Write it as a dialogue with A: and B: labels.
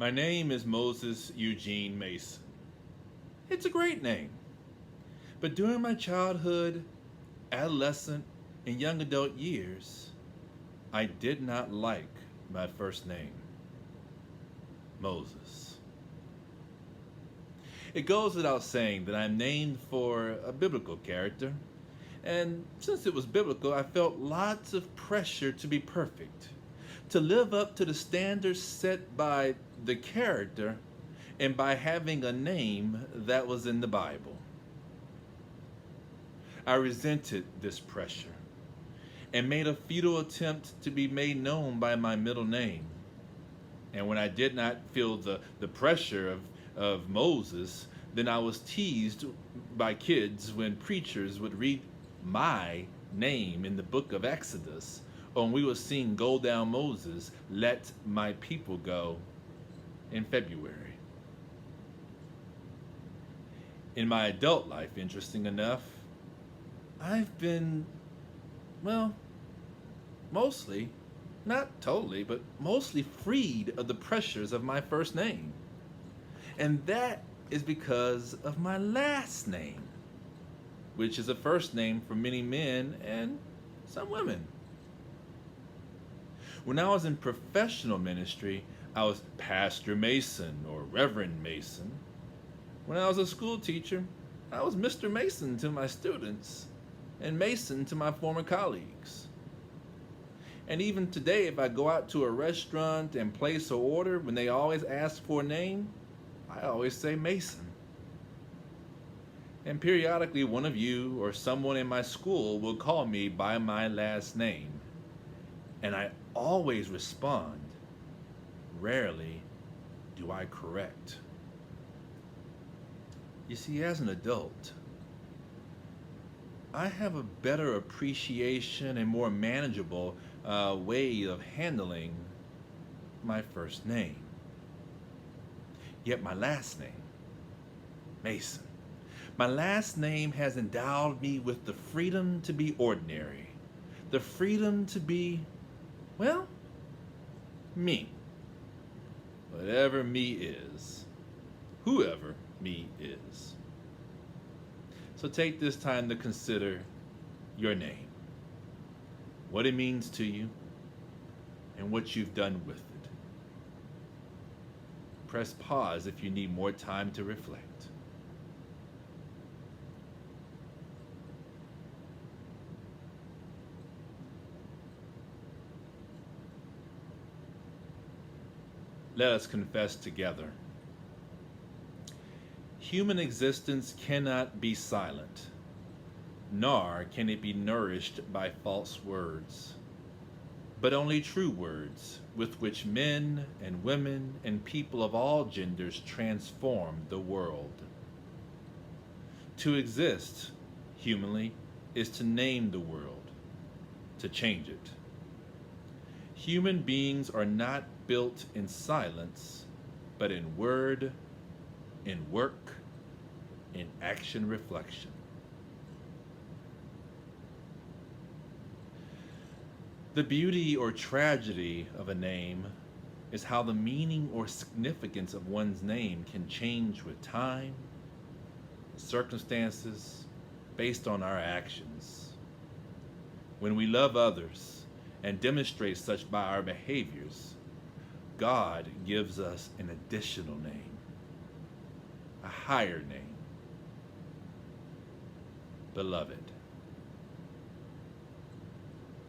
A: My name is Moses Eugene Mason. It's a great name. But during my childhood, adolescent, and young adult years, I did not like my first name, Moses. It goes without saying that I'm named for a biblical character, and since it was biblical, I felt lots of pressure to be perfect, to live up to the standards set by the character and by having a name that was in the Bible. I resented this pressure and made a futile attempt to be made known by my middle name. And when I did not feel the pressure of Moses, then I was teased by kids when preachers would read my name in the book of Exodus, or when we would sing Go Down Moses, Let My People Go in February. In my adult life, interesting enough, I've been, well, mostly, not totally, but mostly freed of the pressures of my first name. And that is because of my last name, which is a first name for many men and some women. When I was in professional ministry, I was Pastor Mason or Reverend Mason. When I was a school teacher, I was Mr. Mason to my students and Mason to my former colleagues. And even today, if I go out to a restaurant and place an order, when they always ask for a name, I always say Mason. And periodically, one of you or someone in my school will call me by my last name. And I always respond. Rarely do I correct. You see, as an adult, I have a better appreciation and more manageable way of handling my first name. Yet my last name, Mason, my last name has endowed me with the freedom to be ordinary, the freedom to be, well, me. Whatever me is, whoever me is. So take this time to consider your name, what it means to you, and what you've done with it. Press pause if you need more time to reflect. Let us confess together. Human existence cannot be silent, nor can it be nourished by false words, but only true words with which men and women and people of all genders transform the world. To exist, humanly, is to name the world, to change it. Human beings are not built in silence, but in word, in work, in action reflection. The beauty or tragedy of a name is how the meaning or significance of one's name can change with time, circumstances, based on our actions. When we love others and demonstrate such by our behaviors, God gives us an additional name, a higher name, beloved.